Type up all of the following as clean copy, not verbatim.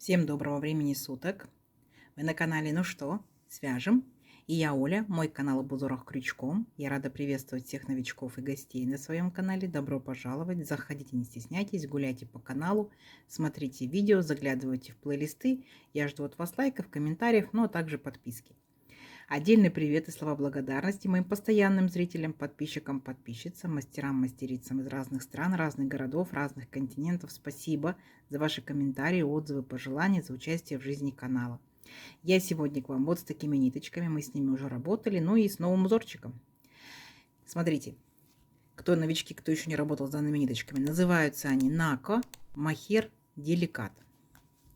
Всем доброго времени суток! Вы на канале «Ну что, свяжем?» И я Оля, мой канал об узорах крючком. Я рада приветствовать всех новичков и гостей на своем канале. Добро пожаловать! Заходите, не стесняйтесь, гуляйте по каналу, смотрите видео, заглядывайте в плейлисты. Я жду от вас лайков, комментариев, ну а также подписки. Отдельный привет и слова благодарности моим постоянным зрителям, подписчикам, подписчицам, мастерам, мастерицам из разных стран, разных городов, разных континентов. Спасибо за ваши комментарии, отзывы, пожелания, за участие в жизни канала. Я сегодня к вам вот с такими ниточками, мы с ними уже работали, ну и с новым узорчиком. Смотрите, кто новички, кто еще не работал с данными ниточками, называются они Нако Махер Деликат.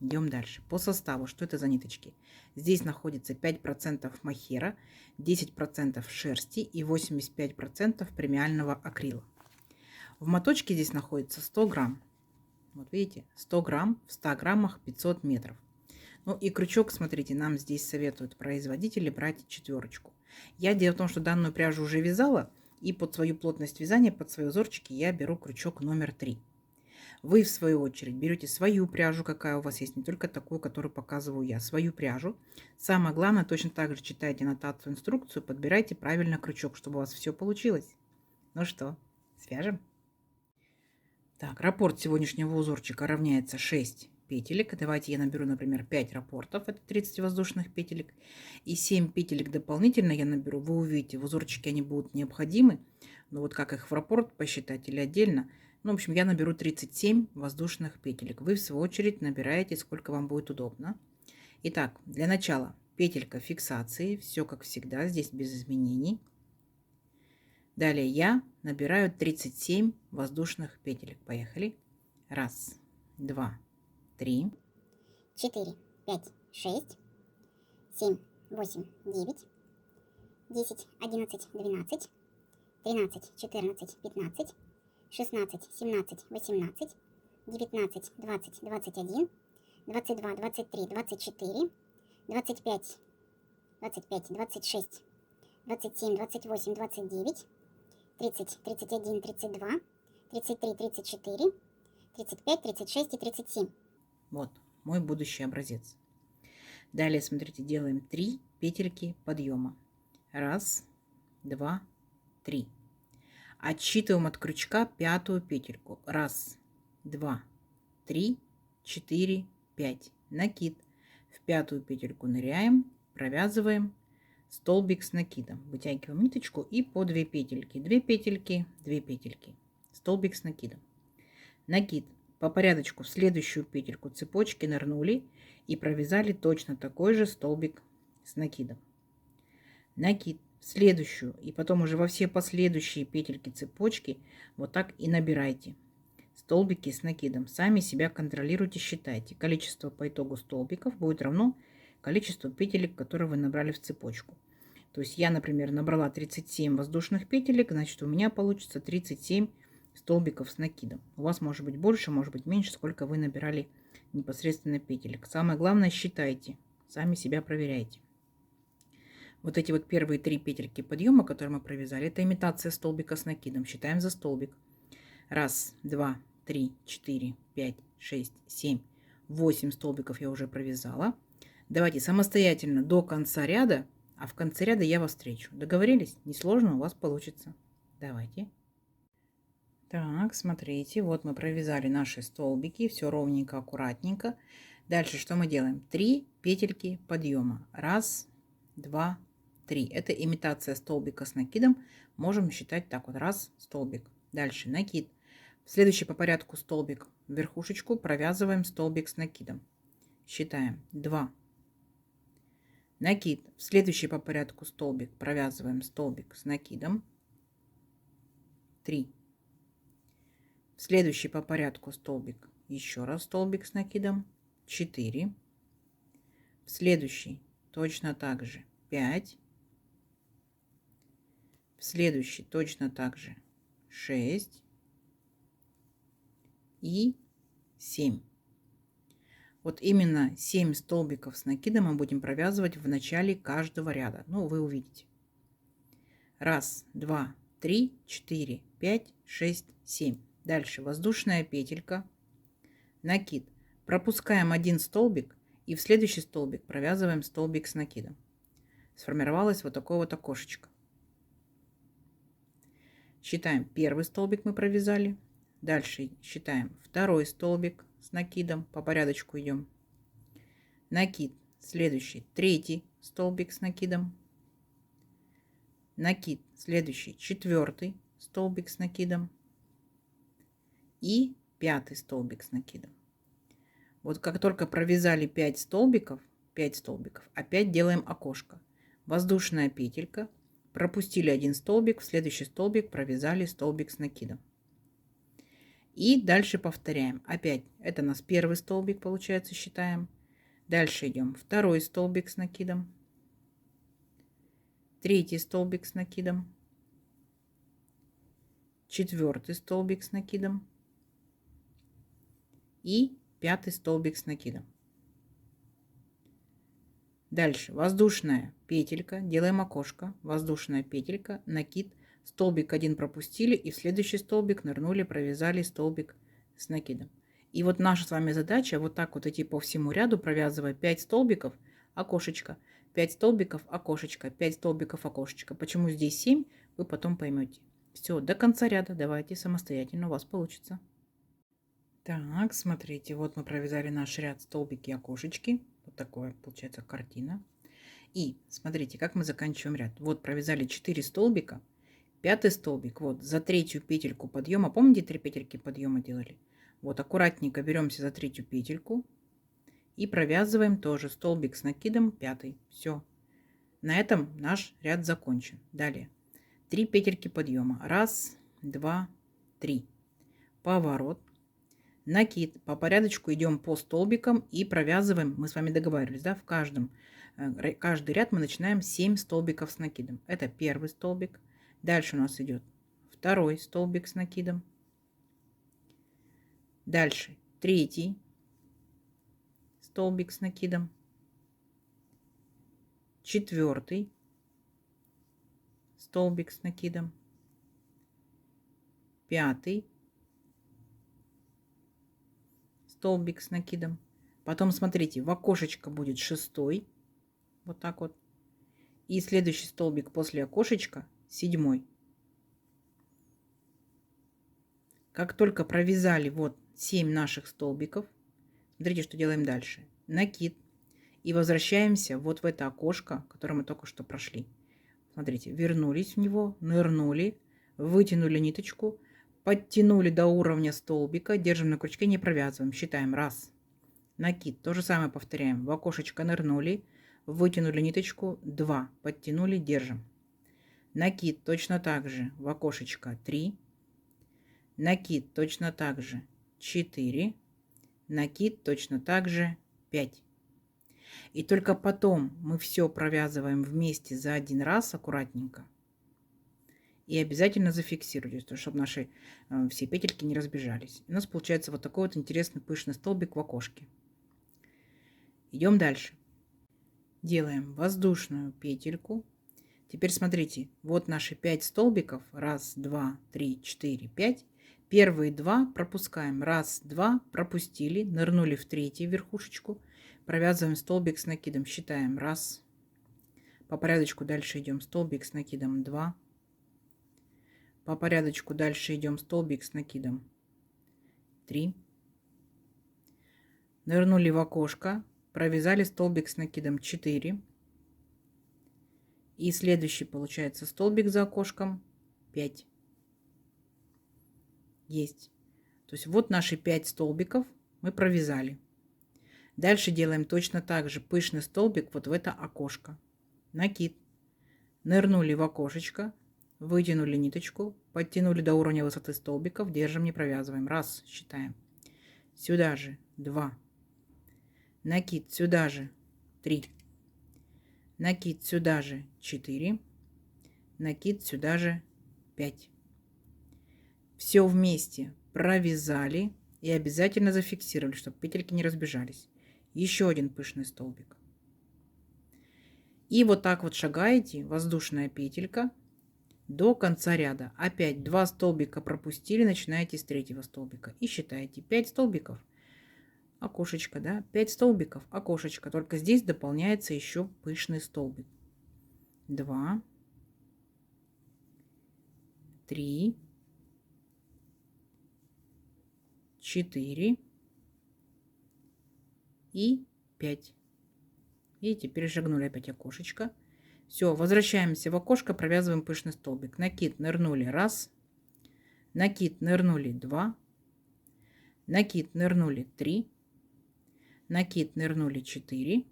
Идем дальше. По составу, что это за ниточки? Здесь находится 5% мохера, 10% шерсти и 85% премиального акрила. В моточке здесь находится 100 грамм. Вот видите, 100 грамм, в 100 граммах 500 метров. Ну и крючок, смотрите, нам здесь советуют производители брать четверочку. Дело в том, что данную пряжу уже вязала, и под свою плотность вязания, под свои узорчики я беру крючок номер 3. Вы, в свою очередь, берете свою пряжу, какая у вас есть, не только такую, которую показываю я, свою пряжу. Самое главное, точно так же читайте аннотацию, инструкцию, подбирайте правильно крючок, чтобы у вас все получилось. Ну что, свяжем? Так, раппорт сегодняшнего узорчика равняется 6 петелек. Давайте я наберу, например, 5 раппортов, это 30 воздушных петелек. И 7 петелек дополнительно я наберу. Вы увидите, в узорчике они будут необходимы. Но вот как их в раппорт посчитать или отдельно. Ну, в общем, я наберу 37 воздушных петелек. Вы, в свою очередь, набираете, сколько вам будет удобно. Итак, для начала петелька фиксации. Все как всегда, здесь без изменений. Далее я набираю 37 воздушных петелек. Поехали. 1, 2, 3, 4, 5, 6, 7, 8, 9, 10, 11, 12, 13, 14, 15, 16, 17, 18, 19, 20, 21, 22, 23, 24, 25, 25, 26, 27, 28, 29, 30, 31, 32, 33, 34, 35, 36 и 37. Вот мой будущий образец. Далее, смотрите, делаем 3 петельки подъема. 1, 2, 3. Отсчитываем от крючка 5-ю петельку. 1, 2, 3, 4, 5. Накид. В 5-ю петельку ныряем, провязываем столбик с накидом. Вытягиваем ниточку и по 2 петельки. 2 петельки, 2 петельки. Столбик с накидом. Накид. По порядочку в следующую петельку цепочки нырнули и провязали точно такой же столбик с накидом. Накид в следующую и потом уже во все последующие петельки цепочки вот так и набирайте столбики с накидом. Сами себя контролируйте, считайте. Количество по итогу столбиков будет равно количеству петелек, которые вы набрали в цепочку. То есть я, например, набрала 37 воздушных петелек, значит у меня получится 37 столбиков с накидом. У вас может быть больше, может быть меньше, сколько вы набирали непосредственно петелек. Самое главное, считайте, сами себя проверяйте. Вот эти вот первые 3 петельки подъема, которые мы провязали, это имитация столбика с накидом. Считаем за столбик. 1, 2, 3, 4, 5, 6, 7, 8 столбиков я уже провязала. Давайте самостоятельно до конца ряда, а в конце ряда я вас встречу. Договорились? Несложно у вас получится. Давайте. Так, смотрите, вот мы провязали наши столбики, все ровненько, аккуратненько. Дальше что мы делаем? 3 петельки подъема. 1, 2, 3. Это имитация столбика с накидом. Можем считать так вот. 1 столбик. Дальше накид. Следующий по порядку столбик в верхушечку. Провязываем столбик с накидом. Считаем. 2. Накид. В следующий по порядку столбик. Провязываем столбик с накидом. 3. В следующий по порядку столбик. Еще раз столбик с накидом. 4. В следующий точно так же 5. В следующий точно так же 6 и 7. Вот именно 7 столбиков с накидом мы будем провязывать в начале каждого ряда. Ну, вы увидите. 1, 2, 3, 4, 5, 6, 7. Дальше воздушная петелька, накид. Пропускаем один столбик и в следующий столбик провязываем столбик с накидом. Сформировалось вот такое вот окошечко. Считаем, первый столбик мы провязали. Дальше считаем второй столбик с накидом. По порядочку идем. Накид. Следующий третий столбик с накидом. Накид. Следующий четвертый столбик с накидом. И пятый столбик с накидом. Вот как только провязали 5 столбиков, опять делаем окошко. Воздушная петелька. Пропустили один столбик, в следующий столбик провязали столбик с накидом. И дальше повторяем. Опять это у нас первый столбик получается, считаем. Дальше идем второй столбик с накидом. Третий столбик с накидом. Четвертый столбик с накидом. И пятый столбик с накидом. Дальше воздушная петелька, делаем окошко, воздушная петелька, накид, столбик один пропустили и в следующий столбик нырнули, провязали столбик с накидом. И вот наша с вами задача вот так вот идти по всему ряду, провязывая 5 столбиков, окошечко, 5 столбиков, окошечко, 5 столбиков, окошечко. Почему здесь 7, вы потом поймете. Все, до конца ряда давайте самостоятельно, у вас получится. Так, смотрите, вот мы провязали наш ряд столбики и окошечки. Вот такая получается картина. И смотрите, как мы заканчиваем ряд. Вот провязали 4 столбика. Пятый столбик, вот за третью петельку подъема. Помните, 3 петельки подъема делали? Вот аккуратненько беремся за третью петельку. И провязываем тоже столбик с накидом, пятый. Все. На этом наш ряд закончен. Далее. 3 петельки подъема. 1, 2, 3. Поворот. Накид. По порядочку идем по столбикам и провязываем. Мы с вами договаривались, да, каждый ряд мы начинаем 7 столбиков с накидом. Это первый столбик. Дальше у нас идет второй столбик с накидом. Дальше третий столбик с накидом. Четвертый столбик с накидом. Пятый столбик с накидом. Потом смотрите, в окошечко будет шестой. Вот так вот. И следующий столбик после окошечка седьмой. Как только провязали вот 7 наших столбиков, смотрите, что делаем дальше. Накид. И возвращаемся вот в это окошко, которое мы только что прошли. Смотрите, вернулись в него, нырнули, вытянули ниточку, подтянули до уровня столбика, держим на крючке, не провязываем, считаем. 1. Накид. То же самое повторяем. В окошечко нырнули, вытянули ниточку. 2. Подтянули, держим. Накид. Точно так же. В окошечко 3. Накид. Точно так же 4. Накид. Точно так же 5. И только потом мы все провязываем вместе за один раз аккуратненько. И обязательно зафиксируйте, чтобы наши все петельки не разбежались. У нас получается вот такой вот интересный пышный столбик в окошке. Идем дальше. Делаем воздушную петельку. Теперь смотрите, вот наши 5 столбиков. 1, 2, 3, 4, 5. Первые 2 пропускаем. 1, 2, пропустили, нырнули в третью верхушечку. Провязываем столбик с накидом. Считаем. 1. По порядочку дальше идем столбик с накидом. 2. По порядочку дальше идем столбик с накидом. 3. Нырнули в окошко. Провязали столбик с накидом. 4. И следующий получается столбик за окошком. 5. Есть. То есть вот наши 5 столбиков мы провязали. Дальше делаем точно так же пышный столбик вот в это окошко. Накид. Нырнули в окошечко. Вытянули ниточку, подтянули до уровня высоты столбиков, держим, не провязываем. 1, считаем. Сюда же 2. Накид сюда же 3. Накид сюда же 4. Накид сюда же 5. Все вместе провязали и обязательно зафиксировали, чтобы петельки не разбежались. Еще один пышный столбик. И вот так вот шагаете, воздушная петелька, до конца ряда. Опять 2 столбика пропустили, начинаете с третьего столбика и считаете 5 столбиков. окошечко, да, 5 столбиков, окошечко. Только здесь дополняется еще пышный столбик. 2, 3, 4 и 5. Видите, перешагнули опять окошечко. Все, возвращаемся в окошко, провязываем пышный столбик. Накид, нырнули 1, накид, нырнули 2, накид, нырнули 3, накид, нырнули 4,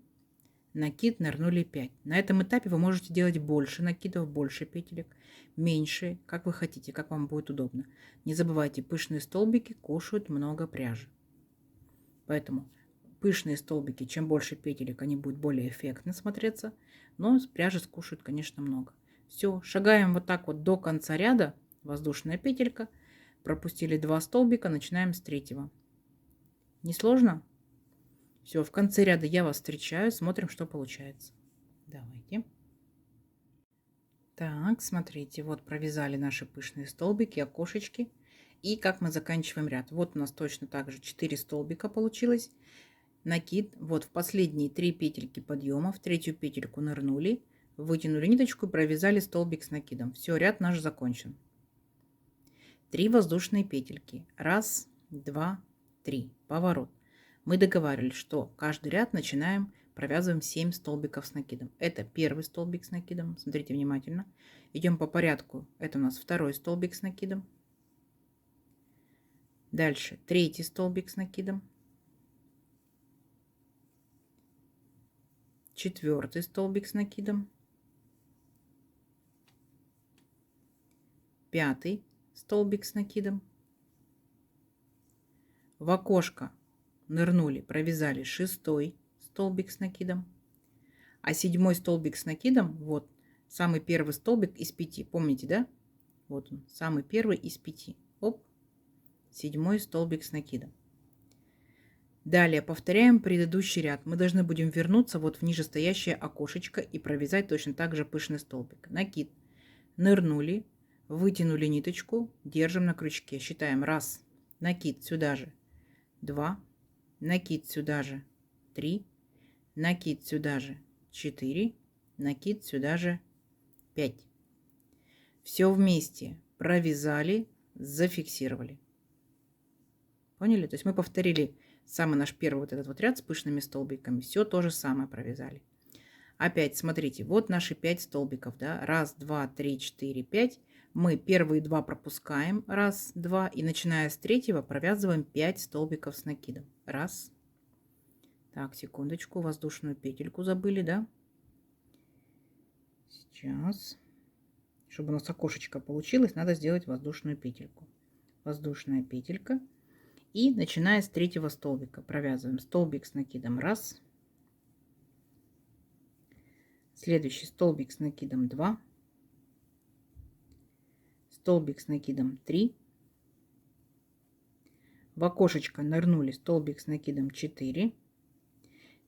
накид, нырнули 5. На этом этапе вы можете делать больше накидов, больше петелек, меньше, как вы хотите, как вам будет удобно. Не забывайте, пышные столбики кушают много пряжи. Поэтому пышные столбики, чем больше петелек, они будут более эффектно смотреться, но пряжи скушают, конечно, много. Все, шагаем вот так вот до конца ряда, воздушная петелька, пропустили 2 столбика, начинаем с 3. Не сложно? Все, в конце ряда я вас встречаю, смотрим, что получается. Давайте. Так, смотрите, вот провязали наши пышные столбики, окошечки. И как мы заканчиваем ряд. Вот у нас точно так же 4 столбика получилось. Накид. Вот в последние 3 петельки подъема, в третью петельку нырнули, вытянули ниточку и провязали столбик с накидом. Все, ряд наш закончен. 3 воздушные петельки. 1, 2, 3. Поворот. Мы договаривались, что каждый ряд начинаем, провязываем 7 столбиков с накидом. Это первый столбик с накидом. Смотрите внимательно. Идем по порядку. Это у нас второй столбик с накидом. Дальше третий столбик с накидом. Четвертый столбик с накидом. Пятый столбик с накидом. В окошко нырнули, провязали 6 столбик с накидом. А 7 столбик с накидом, вот, самый первый столбик из 5. Помните, да? Вот он, самый первый из 5. Оп, 7 столбик с накидом. Далее повторяем предыдущий ряд. Мы должны будем вернуться вот в нижестоящее окошечко и провязать точно так же пышный столбик. Накид. Нырнули, вытянули ниточку, держим на крючке. Считаем 1, накид сюда же, 2, накид сюда же, 3, накид сюда же, 4, накид сюда же, 5. Все вместе провязали, зафиксировали. Поняли? То есть мы повторили самый наш первый вот этот вот ряд с пышными столбиками. Все то же самое провязали. Опять смотрите, вот наши 5 столбиков, да, 1, 2, 3, 4, 5. Мы первые 2 пропускаем, 1, 2, и начиная с 3 провязываем 5 столбиков с накидом. 1. Так, секундочку, воздушную петельку забыли, да? Сейчас, чтобы у нас окошечко получилось, надо сделать воздушную петельку. Воздушная петелька. И начиная с 3 столбика провязываем столбик с накидом 1, следующий столбик с накидом 2, столбик с накидом 3, в окошечко нырнули, столбик с накидом 4,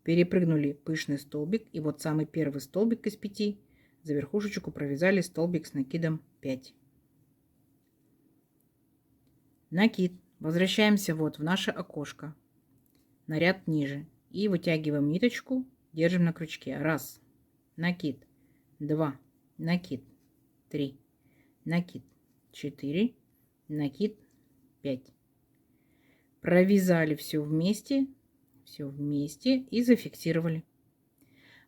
перепрыгнули пышный столбик, и вот самый первый столбик из 5 за верхушечку провязали столбик с накидом 5. Накид. Возвращаемся вот в наше окошко на ряд ниже и вытягиваем ниточку, держим на крючке. 1, накид, 2, накид, 3, накид, 4, накид, 5. Провязали все вместе и зафиксировали.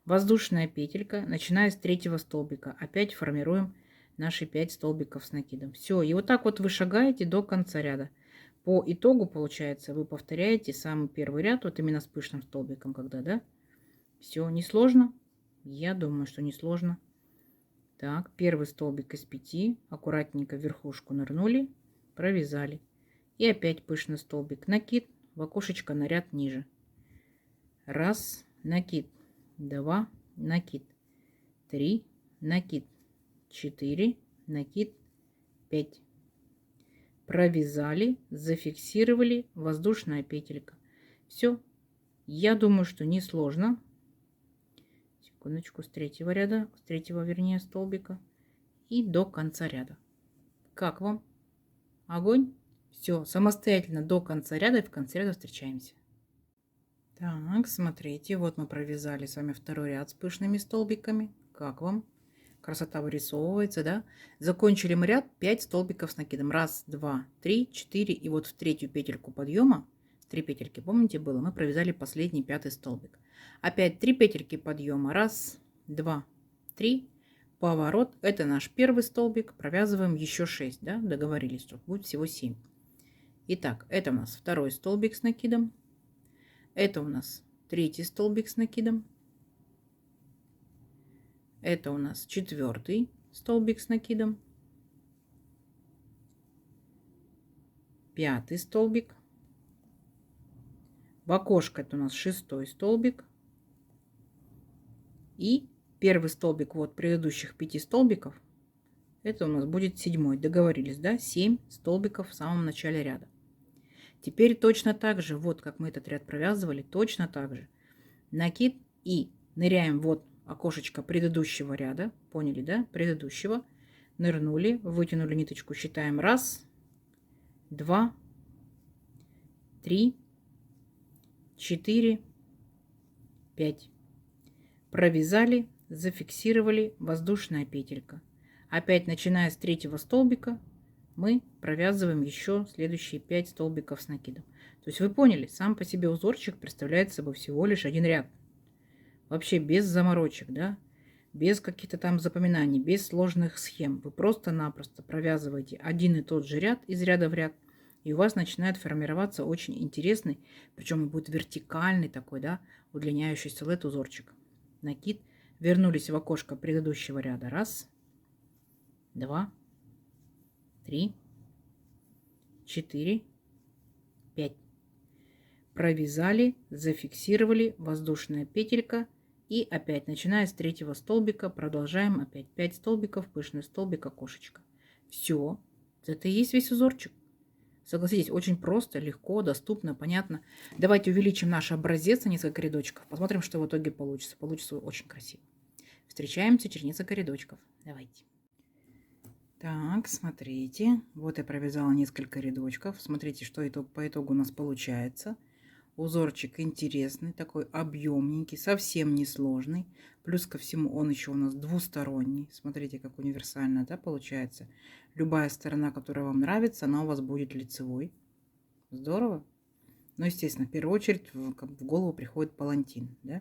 Воздушная петелька, начиная с 3 столбика. Опять формируем наши 5 столбиков с накидом. Все, и вот так вот вы шагаете до конца ряда. По итогу, получается, вы повторяете самый первый ряд, вот именно с пышным столбиком, когда, да? Все, не сложно? Я думаю, что не сложно. Так, первый столбик из 5, аккуратненько в верхушку нырнули, провязали. И опять пышный столбик, накид, в окошечко на ряд ниже. 1, накид, 2, накид, 3, накид, 4, накид, 5. Провязали, зафиксировали, воздушная петелька. Все. Я думаю, что не сложно. Секундочку, с 3 ряда, с 3 вернее столбика и до конца ряда. Как вам? Огонь? Все, самостоятельно до конца ряда и в конце ряда встречаемся. Так, смотрите, вот мы провязали с вами второй ряд с пышными столбиками. Как вам? Красота вырисовывается, да? Закончили мы ряд 5 столбиков с накидом. Раз, два, три, четыре. И вот в третью петельку подъема, 3 петельки, помните, было, мы провязали последний 5-й столбик. Опять 3 петельки подъема. Раз, два, три. Поворот. Это наш первый столбик. Провязываем еще 6, да? Договорились, что будет всего 7. Итак, это у нас второй столбик с накидом. Это у нас третий столбик с накидом. Это у нас четвертый столбик с накидом. Пятый столбик. В окошко это у нас шестой столбик. И первый столбик вот предыдущих 5 столбиков. Это у нас будет седьмой. Договорились, да? 7 столбиков в самом начале ряда. Теперь точно так же, вот как мы этот ряд провязывали, точно так же. Накид и ныряем вот окошечко предыдущего ряда. Поняли, да? Предыдущего. Нырнули, вытянули ниточку, считаем. Раз, два, три, 4, 5. Провязали, зафиксировали, воздушная петелька. Опять начиная с третьего столбика мы провязываем еще следующие 5 столбиков с накидом. То есть вы поняли, сам по себе узорчик представляет собой всего лишь один ряд. Вообще без заморочек, да? Без каких-то там запоминаний, без сложных схем. Вы просто-напросто провязываете один и тот же ряд из ряда в ряд. И у вас начинает формироваться очень интересный, причем будет вертикальный такой, да, удлиняющий силуэт узорчик. Накид. Вернулись в окошко предыдущего ряда. Раз, два, три, 4, 5. Провязали, зафиксировали, воздушная петелька. И опять, начиная с третьего столбика, продолжаем опять 5 столбиков, пышный столбик, окошечко. Все. Это и есть весь узорчик. Согласитесь, очень просто, легко, доступно, понятно. Давайте увеличим наш образец на несколько рядочков. Посмотрим, что в итоге получится. Получится очень красиво. Встречаемся через несколько рядочков. Давайте. Так, смотрите. Вот я провязала несколько рядочков. Смотрите, что по итогу у нас получается. Узорчик интересный, такой объемненький, совсем не сложный. Плюс ко всему он еще у нас двусторонний. Смотрите, как универсально, да, получается. Любая сторона, которая вам нравится, она у вас будет лицевой. Здорово. Но, естественно, в первую очередь в голову приходит палантин, да?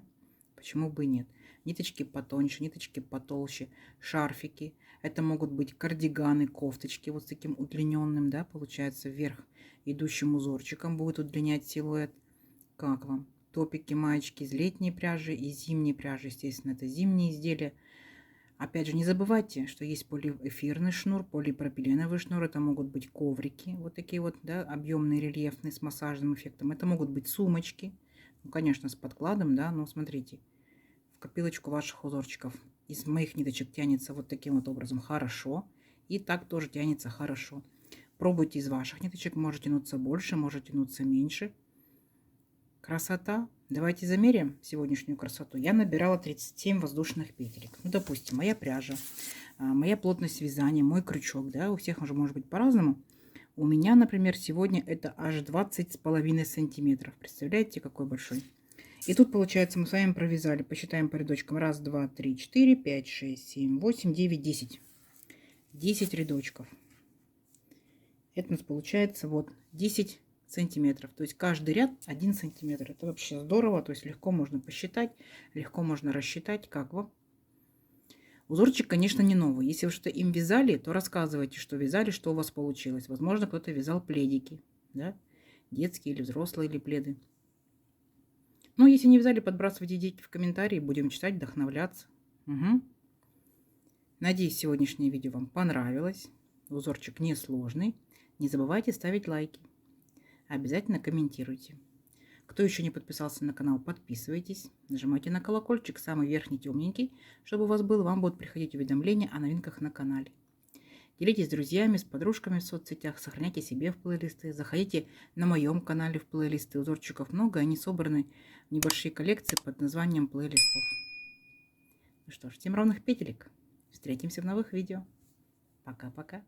Почему бы и нет? Ниточки потоньше, ниточки потолще, шарфики. Это могут быть кардиганы, кофточки вот с таким удлиненным, да, получается, вверх идущим узорчиком будет удлинять силуэт. Как вам? Топики, маечки из летней пряжи и зимней пряжи. Естественно, это зимние изделия. Опять же, не забывайте, что есть полиэфирный шнур, полипропиленовый шнур. Это могут быть коврики, вот такие вот, да, объемные, рельефные, с массажным эффектом. Это могут быть сумочки, ну, конечно, с подкладом, да, но смотрите, в копилочку ваших узорчиков из моих ниточек тянется вот таким вот образом хорошо. И так тоже тянется хорошо. Пробуйте из ваших ниточек, может тянуться больше, может тянуться меньше. Красота. Давайте замерим сегодняшнюю красоту. Я набирала 37 воздушных петелек. Ну, допустим, моя пряжа, моя плотность вязания, мой крючок, да, у всех уже может быть по-разному. У меня, например, сегодня это аж 20,5 сантиметров. Представляете, какой большой? И тут, получается, мы с вами провязали, посчитаем по рядочкам. Раз, два, три, 4, 5, 6, 7, 8, 9, 10. 10 рядочков. Это у нас получается вот 10 сантиметров. То есть каждый ряд 1 сантиметр. Это вообще здорово. То есть легко можно посчитать, легко можно рассчитать, как вам. Узорчик, конечно, не новый. Если вы что-то им вязали, то рассказывайте, что вязали, что у вас получилось. Возможно, кто-то вязал пледики, да? Детские или взрослые, или пледы. Ну, если не вязали, подбрасывайте идейки в комментарии. Будем читать, вдохновляться. Угу. Надеюсь, сегодняшнее видео вам понравилось. Узорчик несложный. Не забывайте ставить лайки. Обязательно комментируйте. Кто еще не подписался на канал, подписывайтесь. Нажимайте на колокольчик, самый верхний темненький, чтобы у вас был, вам будут приходить уведомления о новинках на канале. Делитесь с друзьями, с подружками в соцсетях, сохраняйте себе в плейлисты. Заходите на моем канале в плейлисты. Узорчиков много, они собраны в небольшие коллекции под названием плейлистов. Ну что ж, всем ровных петелек. Встретимся в новых видео. Пока-пока.